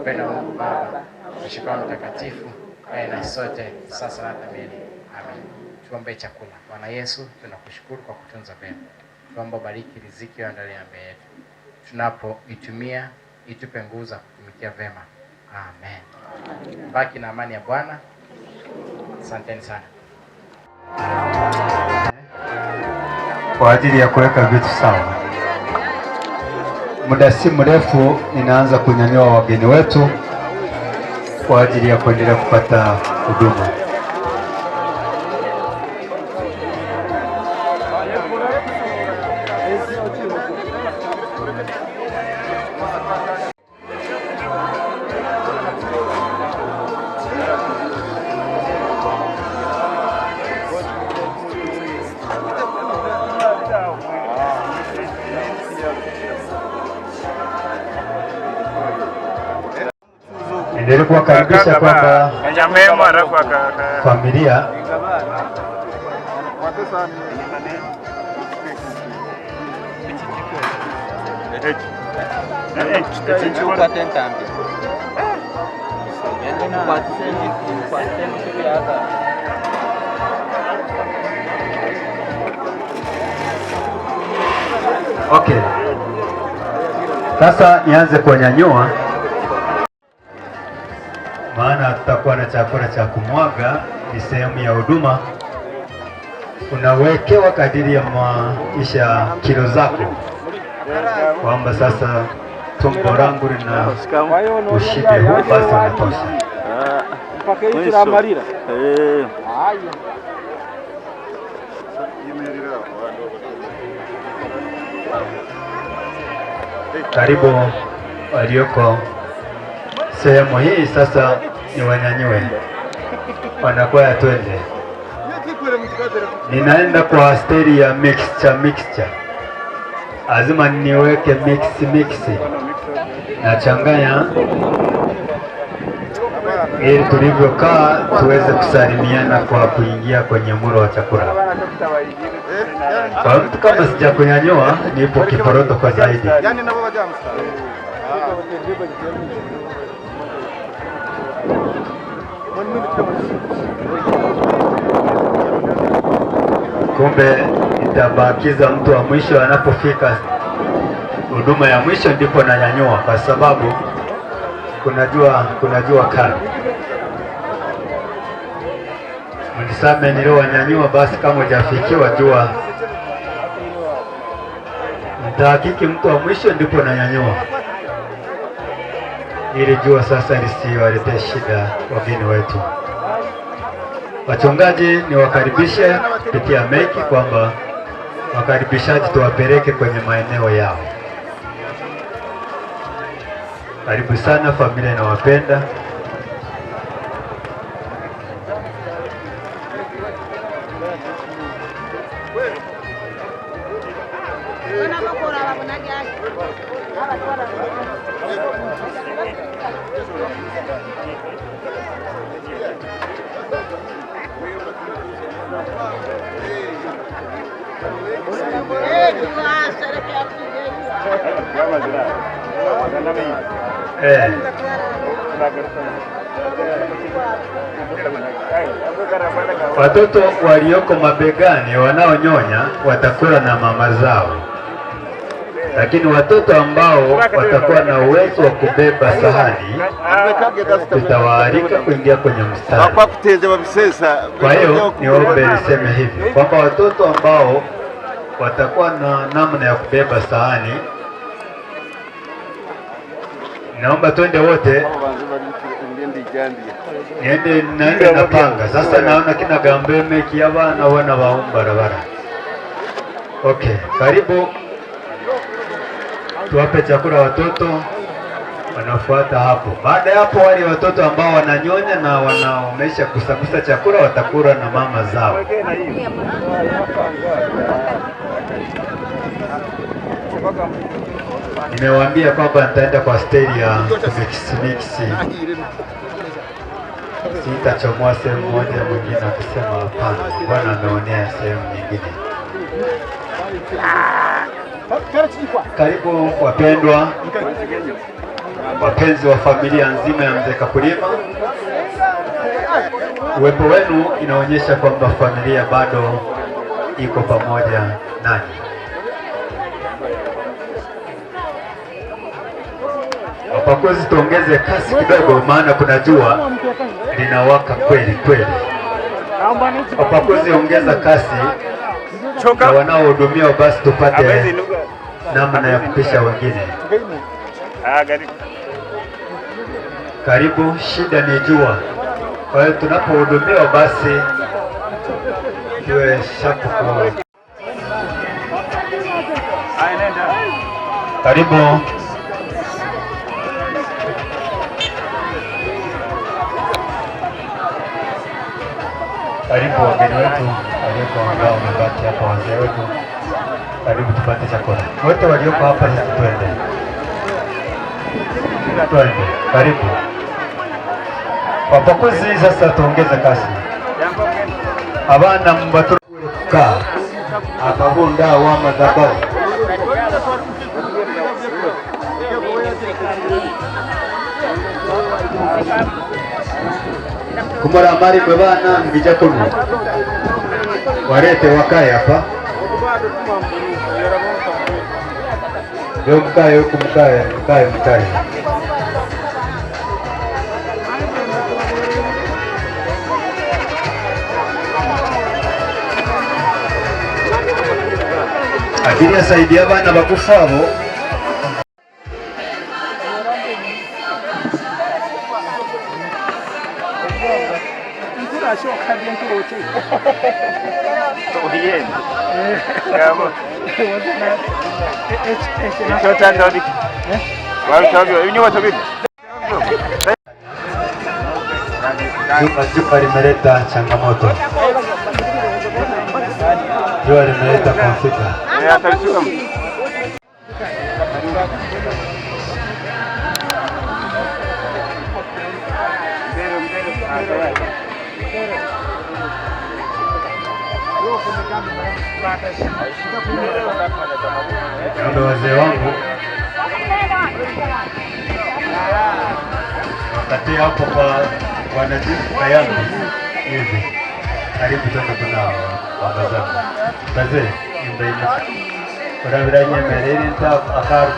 upendo wa Mungu Baba, mshikamano mtakatifu, kae na sote sasa na hata milele. Amen. Tuombe chakula. Bwana Yesu, tunakushukuru kwa kutunza vyema. Tuombe bariki riziki ya ndani ya mbele yetu. Tunapoitumia itupe nguvu za kutumikia vyema. Amen. Baki na amani ya Bwana. Asanteni sana. Kwa ajili ya kuweka vitu sawa, muda si mrefu ninaanza kunyanyua wageni wetu kwa ajili ya kuendelea kupata huduma. Endelee kuwakaribisha kwamba familia okay. Sasa nianze kuwanyanyua, maana tutakuwa na chakula cha kumwaga. Ni sehemu ya huduma, unawekewa kadiri ya maisha kilo zako, kwamba sasa tumbo langu lina ushibe huu, basi unatosha. Karibu walioko sehemu hii sasa ni wanyanyue, wanakwaya twende. Ninaenda kwa steri ya mixture. Lazima niweke mix, nachanganya ili tulivyokaa tuweze kusalimiana kwa kuingia kwenye mlo wa chakula. Kwa mtu kama sija kunyanyua, nipo kiporoto kwa zaidi. Kumbe itabakiza mtu wa mwisho anapofika huduma ya mwisho, ndipo nanyanyua, kwa sababu kuna jua kali. Mnisame niliowanyanyua, basi kama hujafikiwa jua, nitahakiki mtu wa mwisho ndipo nanyanyua, ili jua sasa lisiwaletee shida wageni wetu. Wachungaji ni wakaribishe kupitia meki kwamba wakaribishaji tuwapeleke kwenye maeneo yao. Karibu sana, familia inawapenda. Watoto walioko mabegani wanaonyonya watakula na mama zao, lakini watoto ambao watakuwa na uwezo wa kubeba sahani tutawaalika kuingia kwenye mstari. Kwa hiyo niombe niseme hivi kwamba watoto ambao watakuwa na namna ya kubeba sahani, naomba twende wote. Naende na panga. Sasa naona kina Gambeme kiabana wana barabara. Okay, karibu tuwape chakula watoto wanafuata hapo. Baada ya hapo, wale watoto ambao wananyonya na wanaomesha kusakusa chakula watakula na mama zao. Nimewaambia kwamba nitaenda kwa steri ya mix. Sitachomoa sehemu moja mwingine akisema hapana, Bwana ameonea sehemu nyingine. Karibu wapendwa, wapenzi wa familia nzima ya Mzee Kakulima, uwepo wenu inaonyesha kwamba familia bado iko pamoja nanyi. Wapakuzi, tuongeze kasi kidogo, maana kuna jua linawaka kweli kweli. Wapakuzi, ongeza kasi na wanaohudumiwa basi tupate namna ya kupisha wengine. Karibu, shida ni jua. Kwa hiyo tunapohudumiwa basi tuwe shapu. Karibu. Karibu wageni wetu walioko ambao wamebaki hapa, wazee wetu, karibu tupate chakula. Wote walioko hapa sisi twende. Karibu. Wapakuzi, sasa tuongeze kasi. Abana mbaturuka akabunda wa madhabahu. Kumara mari mwe bana mgija kunu warete wakaye hapa yo mkaye huku mkaye agiria saidia abana bakufa abo. Jua limeleta changamoto, jua limeleta konflikti. Ndio wazee wangu wakati hapo kwa wanajibu yangu hivi, karibu toka kuna wabazana bazee imbaina kwa vile nyemeleni ta akaru